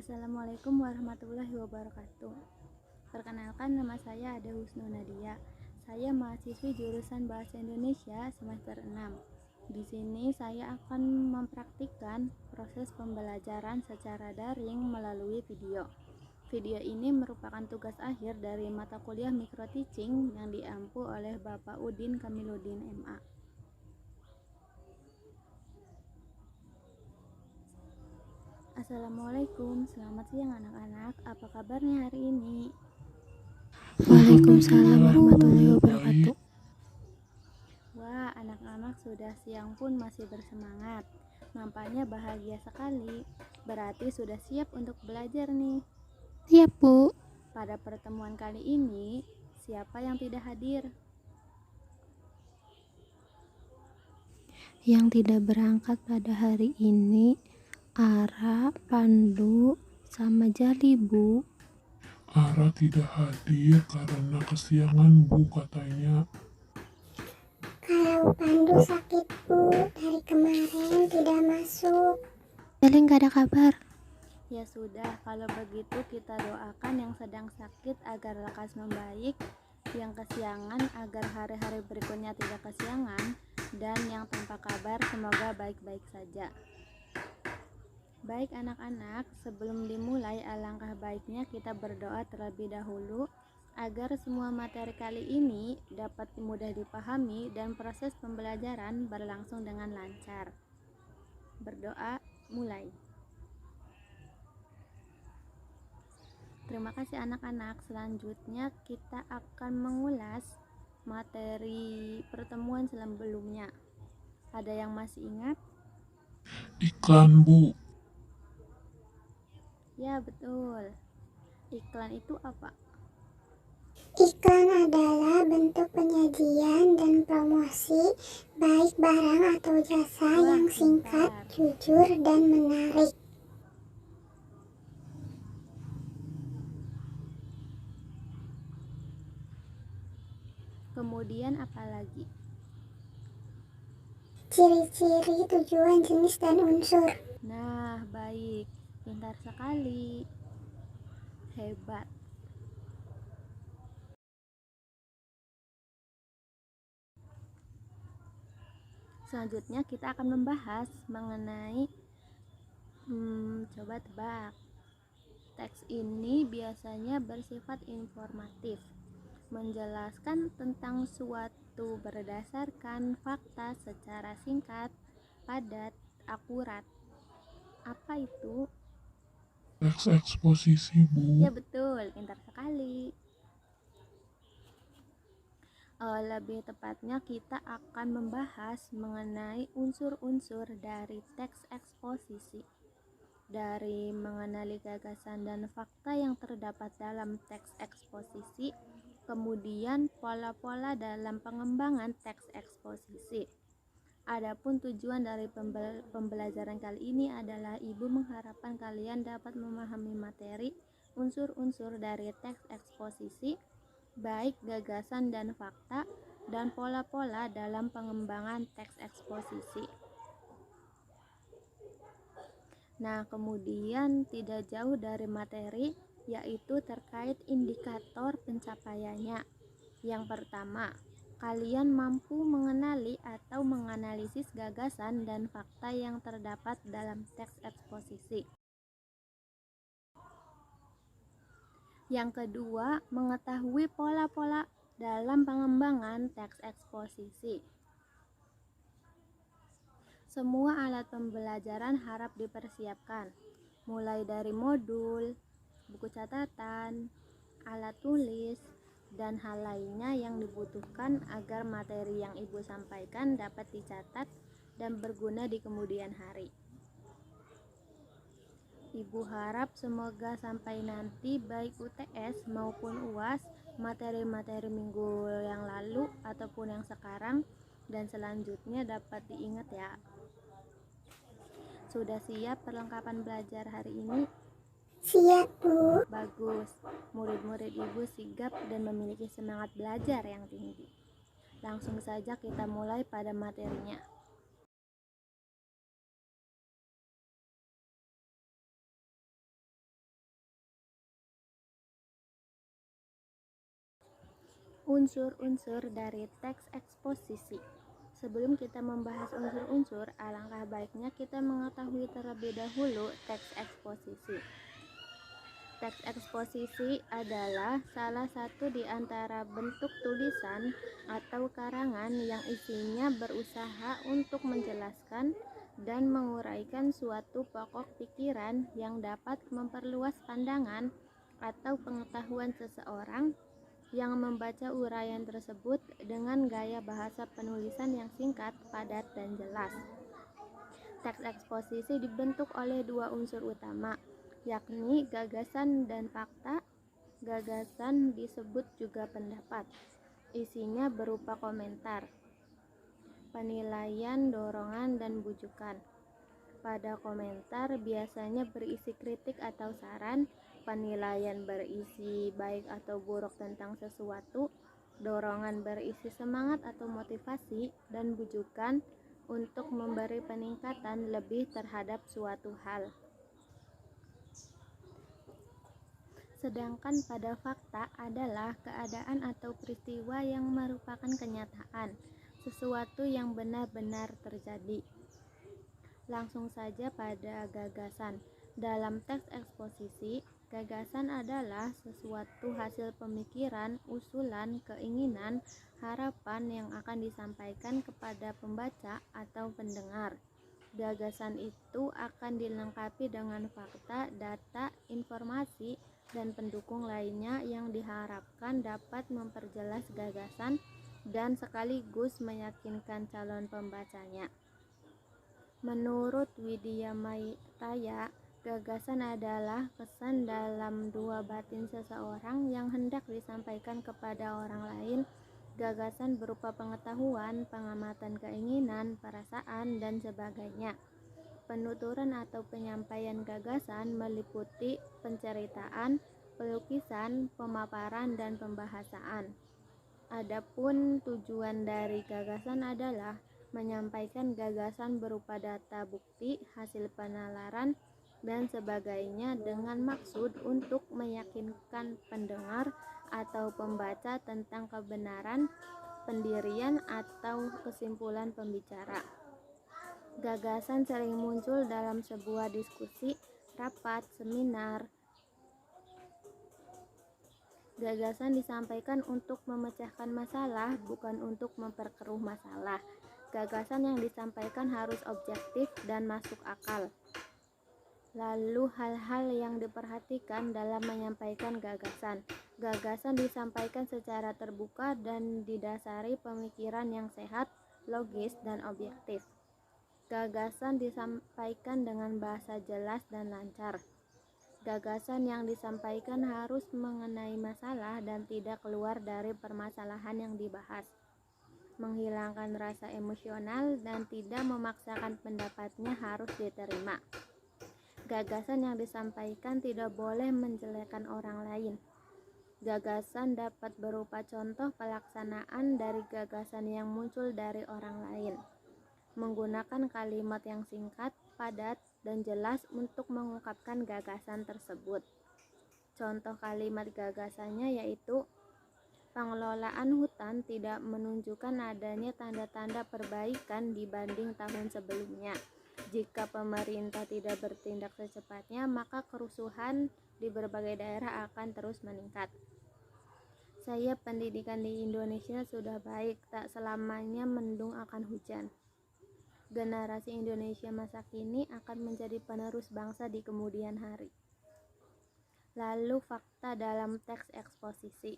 Assalamualaikum warahmatullahi wabarakatuh. Perkenalkan, nama saya Ada Husnu Nadia. Saya mahasiswi jurusan Bahasa Indonesia semester 6. Di sini saya akan mempraktikkan proses pembelajaran secara daring melalui video. Video ini merupakan tugas akhir dari mata kuliah Micro Teaching yang diampu oleh Bapak Udin Kamiludin MA. Assalamualaikum, selamat siang anak-anak. Apa kabarnya hari ini? Waalaikumsalam warahmatullahi wabarakatuh. Wah, anak-anak sudah siang pun masih bersemangat. Nampaknya bahagia sekali. Berarti sudah siap untuk belajar nih. Siap, Bu. Pada pertemuan kali ini, siapa yang tidak hadir? Yang tidak berangkat pada hari ini Ara, Pandu, sama Jali, Bu. Ara tidak hadir karena kesiangan, Bu, katanya. Kalau Pandu sakit, Bu, dari kemarin tidak masuk. Jali nggak ada kabar. Ya sudah, kalau begitu kita doakan yang sedang sakit agar lekas membaik, yang kesiangan agar hari-hari berikutnya tidak kesiangan, dan yang tanpa kabar semoga baik-baik saja. Baik anak-anak, sebelum dimulai alangkah baiknya kita berdoa terlebih dahulu agar semua materi kali ini dapat mudah dipahami dan proses pembelajaran berlangsung dengan lancar. Berdoa, mulai. Terima kasih anak-anak. Selanjutnya kita akan mengulas materi pertemuan sebelumnya. Ada yang masih ingat? Iklan, Bu. Ya, betul. Iklan itu apa? Iklan adalah bentuk penyajian dan promosi baik barang atau jasa yang singkat, jujur, dan menarik. Kemudian apa lagi? Ciri-ciri, tujuan, jenis, dan unsur. Nah, baik. Pintar sekali. Hebat. Selanjutnya kita akan membahas mengenai coba tebak. Teks ini biasanya bersifat informatif, menjelaskan tentang suatu berdasarkan fakta secara singkat, padat, akurat. Apa itu? Teks eksposisi, Bu. Ya betul, pintar sekali. Lebih tepatnya kita akan membahas mengenai unsur-unsur dari teks eksposisi, dari mengenali gagasan dan fakta yang terdapat dalam teks eksposisi, kemudian pola-pola dalam pengembangan teks eksposisi. Adapun tujuan dari pembelajaran kali ini adalah Ibu mengharapkan kalian dapat memahami materi unsur-unsur dari teks eksposisi, baik gagasan dan fakta, dan pola-pola dalam pengembangan teks eksposisi. Nah, kemudian tidak jauh dari materi, yaitu terkait indikator pencapaiannya. Yang pertama, kalian mampu mengenali atau menganalisis gagasan dan fakta yang terdapat dalam teks eksposisi. Yang kedua, mengetahui pola-pola dalam pengembangan teks eksposisi. Semua alat pembelajaran harap dipersiapkan, mulai dari modul, buku catatan, alat tulis, dan hal lainnya yang dibutuhkan agar materi yang Ibu sampaikan dapat dicatat dan berguna di kemudian hari. Ibu harap semoga sampai nanti baik UTS maupun UAS, materi-materi minggu yang lalu ataupun yang sekarang dan selanjutnya dapat diingat ya. Sudah siap perlengkapan belajar hari ini? Siap, Bu. Bagus. Murid-murid Ibu sigap dan memiliki semangat belajar yang tinggi. Langsung saja kita mulai pada materinya. Unsur-unsur dari teks eksposisi. Sebelum kita membahas unsur-unsur, alangkah baiknya kita mengetahui terlebih dahulu teks eksposisi. Teks eksposisi adalah salah satu di antara bentuk tulisan atau karangan yang isinya berusaha untuk menjelaskan dan menguraikan suatu pokok pikiran yang dapat memperluas pandangan atau pengetahuan seseorang yang membaca uraian tersebut dengan gaya bahasa penulisan yang singkat, padat, dan jelas. Teks eksposisi dibentuk oleh dua unsur utama, yakni gagasan dan fakta. Gagasan disebut juga pendapat. Isinya berupa komentar, penilaian, dorongan, dan bujukan. Pada komentar biasanya berisi kritik atau saran, penilaian berisi baik atau buruk tentang sesuatu, dorongan berisi semangat atau motivasi, dan bujukan untuk memberi peningkatan lebih terhadap suatu hal. Sedangkan pada fakta adalah keadaan atau peristiwa yang merupakan kenyataan, sesuatu yang benar-benar terjadi. Langsung saja pada gagasan. Dalam teks eksposisi, gagasan adalah sesuatu hasil pemikiran, usulan, keinginan, harapan yang akan disampaikan kepada pembaca atau pendengar. Gagasan itu akan dilengkapi dengan fakta, data, informasi, dan pendukung lainnya yang diharapkan dapat memperjelas gagasan dan sekaligus meyakinkan calon pembacanya. Menurut Widya Maitaya, gagasan adalah kesan dalam dua batin seseorang yang hendak disampaikan kepada orang lain. Gagasan berupa pengetahuan, pengamatan keinginan, perasaan, dan sebagainya. Penuturan atau penyampaian gagasan meliputi penceritaan, pelukisan, pemaparan, dan pembahasaan. Adapun tujuan dari gagasan adalah menyampaikan gagasan berupa data bukti, hasil penalaran, dan sebagainya dengan maksud untuk meyakinkan pendengar atau pembaca tentang kebenaran, pendirian, atau kesimpulan pembicara. Gagasan sering muncul dalam sebuah diskusi, rapat, seminar. Gagasan disampaikan untuk memecahkan masalah, bukan untuk memperkeruh masalah. Gagasan yang disampaikan harus objektif dan masuk akal. Lalu hal-hal yang diperhatikan dalam menyampaikan gagasan. Gagasan disampaikan secara terbuka dan didasari pemikiran yang sehat, logis, dan objektif. Gagasan disampaikan dengan bahasa jelas dan lancar. Gagasan yang disampaikan harus mengenai masalah dan tidak keluar dari permasalahan yang dibahas. Menghilangkan rasa emosional dan tidak memaksakan pendapatnya harus diterima. Gagasan yang disampaikan tidak boleh menjelekkan orang lain. Gagasan dapat berupa contoh pelaksanaan dari gagasan yang muncul dari orang lain. Menggunakan kalimat yang singkat, padat, dan jelas untuk mengungkapkan gagasan tersebut. Contoh kalimat gagasannya yaitu, pengelolaan hutan tidak menunjukkan adanya tanda-tanda perbaikan dibanding tahun sebelumnya. Jika pemerintah tidak bertindak secepatnya, maka kerusuhan di berbagai daerah akan terus meningkat. Pendidikan di Indonesia sudah baik, tak selamanya mendung akan hujan. Generasi Indonesia masa kini akan menjadi penerus bangsa di kemudian hari. Lalu fakta dalam teks eksposisi.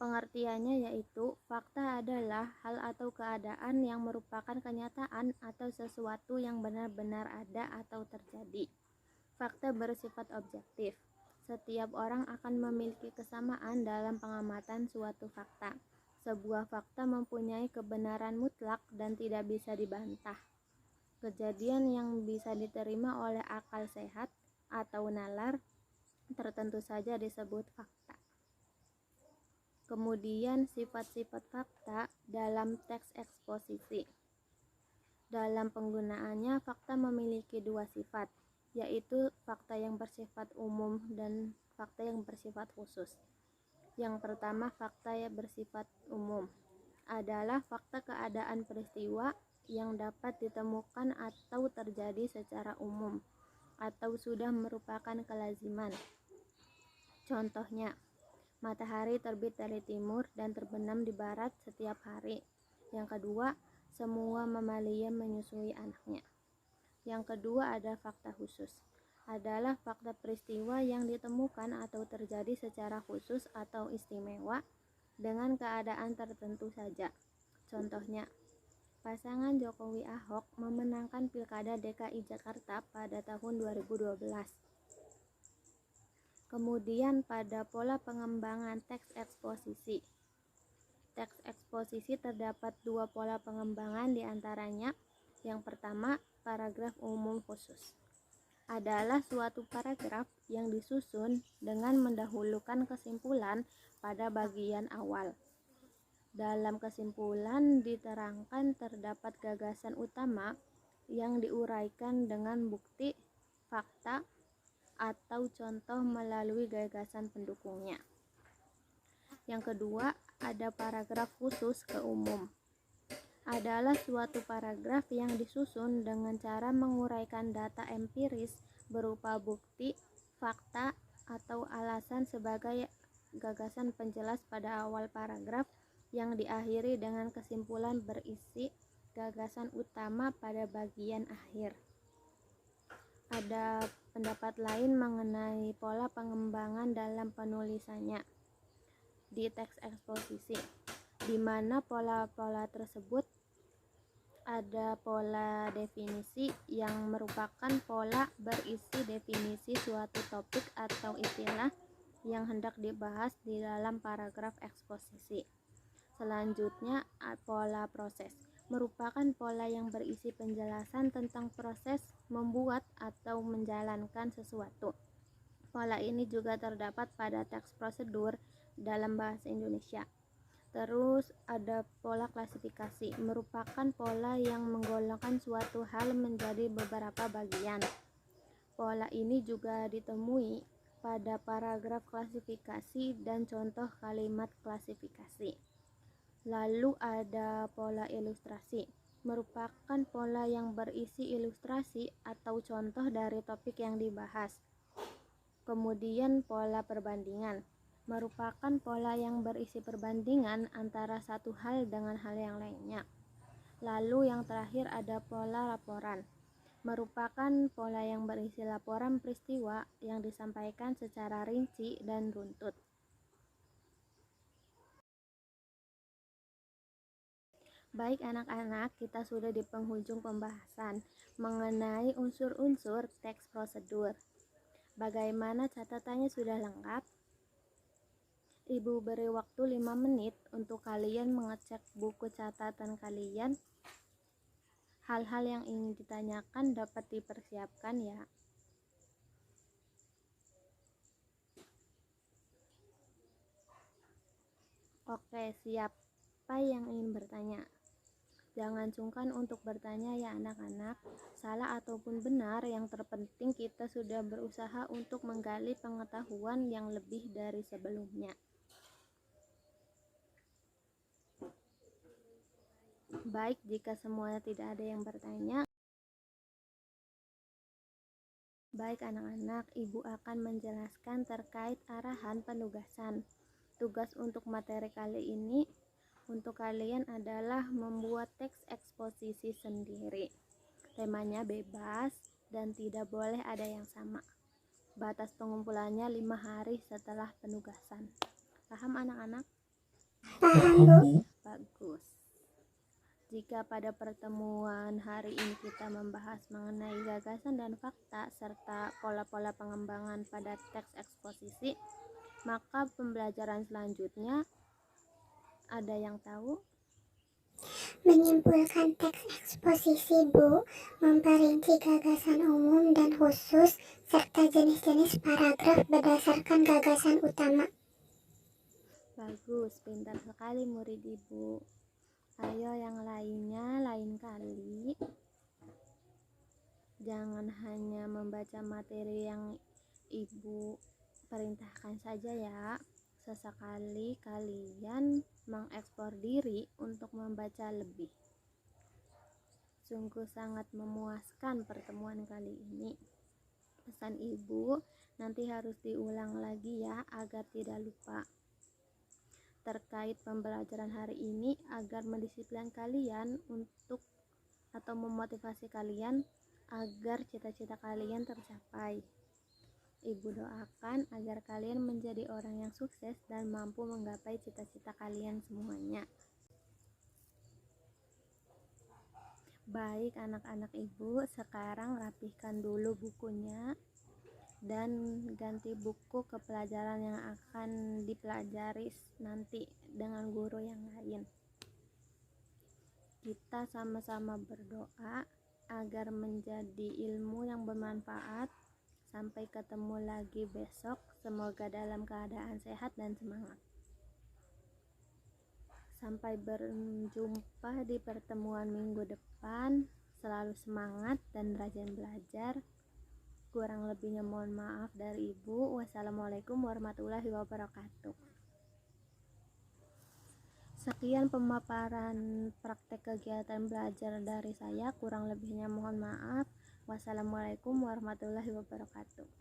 Pengertiannya yaitu, fakta adalah hal atau keadaan yang merupakan kenyataan atau sesuatu yang benar-benar ada atau terjadi. Fakta bersifat objektif. Setiap orang akan memiliki kesamaan dalam pengamatan suatu fakta. Sebuah fakta mempunyai kebenaran mutlak dan tidak bisa dibantah. Kejadian yang bisa diterima oleh akal sehat atau nalar tertentu saja disebut fakta. Kemudian sifat-sifat fakta dalam teks eksposisi. Dalam penggunaannya, fakta memiliki dua sifat, yaitu fakta yang bersifat umum dan fakta yang bersifat khusus. Yang pertama, fakta yang bersifat umum adalah fakta keadaan peristiwa yang dapat ditemukan atau terjadi secara umum atau sudah merupakan kelaziman. Contohnya, matahari terbit dari timur dan terbenam di barat setiap hari. Yang kedua, semua mamalia menyusui anaknya. Yang kedua ada fakta khusus, adalah fakta peristiwa yang ditemukan atau terjadi secara khusus atau istimewa dengan keadaan tertentu saja. Contohnya, pasangan Jokowi Ahok memenangkan Pilkada DKI Jakarta pada tahun 2012. Kemudian pada pola pengembangan teks eksposisi. Teks eksposisi terdapat dua pola pengembangan diantaranya. Yang pertama, paragraf umum khusus. Adalah suatu paragraf yang disusun dengan mendahulukan kesimpulan pada bagian awal. Dalam kesimpulan diterangkan terdapat gagasan utama yang diuraikan dengan bukti, fakta, atau contoh melalui gagasan pendukungnya. Yang kedua, ada paragraf khusus ke umum. Adalah suatu paragraf yang disusun dengan cara menguraikan data empiris berupa bukti, fakta, atau alasan sebagai gagasan penjelas pada awal paragraf yang diakhiri dengan kesimpulan berisi gagasan utama pada bagian akhir. Ada pendapat lain mengenai pola pengembangan dalam penulisannya di teks eksposisi, di mana pola-pola tersebut ada pola definisi yang merupakan pola berisi definisi suatu topik atau istilah yang hendak dibahas di dalam paragraf eksposisi. Selanjutnya, pola proses merupakan pola yang berisi penjelasan tentang proses membuat atau menjalankan sesuatu. Pola ini juga terdapat pada teks prosedur dalam bahasa Indonesia. Terus ada pola klasifikasi, merupakan pola yang menggolongkan suatu hal menjadi beberapa bagian. Pola ini juga ditemui pada paragraf klasifikasi dan contoh kalimat klasifikasi. Lalu ada pola ilustrasi, merupakan pola yang berisi ilustrasi atau contoh dari topik yang dibahas. Kemudian pola perbandingan, merupakan pola yang berisi perbandingan antara satu hal dengan hal yang lainnya. Lalu yang terakhir ada pola laporan, merupakan pola yang berisi laporan peristiwa yang disampaikan secara rinci dan runtut. Baik anak-anak, kita sudah di penghujung pembahasan mengenai unsur-unsur teks prosedur. Bagaimana catatannya sudah lengkap? Ibu beri waktu 5 menit untuk kalian mengecek buku catatan kalian. Hal-hal yang ingin ditanyakan dapat dipersiapkan ya. Oke, siapa yang ingin bertanya? Jangan sungkan untuk bertanya ya anak-anak. Salah ataupun benar, yang terpenting kita sudah berusaha untuk menggali pengetahuan yang lebih dari sebelumnya. Baik, jika semuanya tidak ada yang bertanya, baik anak-anak, ibu akan menjelaskan terkait arahan penugasan. Tugas untuk materi kali ini untuk kalian adalah membuat teks eksposisi sendiri. Temanya bebas dan tidak boleh ada yang sama. Batas pengumpulannya 5 hari setelah penugasan. Paham anak-anak? Paham, Bu. Bagus. Jika pada pertemuan hari ini kita membahas mengenai gagasan dan fakta serta pola-pola pengembangan pada teks eksposisi, maka pembelajaran selanjutnya ada yang tahu? Menyimpulkan teks eksposisi, Bu, memperinci gagasan umum dan khusus, serta jenis-jenis paragraf berdasarkan gagasan utama. Bagus, pintar sekali murid ibu. Ayo yang lainnya lain kali. Jangan hanya membaca materi yang ibu perintahkan saja ya. Sesekali kalian mengekspor diri untuk membaca lebih. Sungguh sangat memuaskan pertemuan kali ini. Pesan ibu, nanti harus diulang lagi ya agar tidak lupa. Terkait pembelajaran hari ini agar mendisiplinkan kalian untuk atau memotivasi kalian agar cita-cita kalian tercapai. Ibu doakan agar kalian menjadi orang yang sukses dan mampu menggapai cita-cita kalian semuanya. Baik anak-anak ibu, sekarang rapihkan dulu bukunya dan ganti buku ke pelajaran yang akan dipelajari nanti dengan guru yang lain. Kita sama-sama berdoa agar menjadi ilmu yang bermanfaat. Sampai ketemu lagi besok, semoga dalam keadaan sehat dan semangat. Sampai berjumpa di pertemuan minggu depan. Selalu semangat dan rajin belajar. Kurang lebihnya mohon maaf dari ibu. Wassalamualaikum warahmatullahi wabarakatuh. Sekian pemaparan praktek kegiatan belajar dari saya. Kurang lebihnya mohon maaf. Wassalamualaikum warahmatullahi wabarakatuh.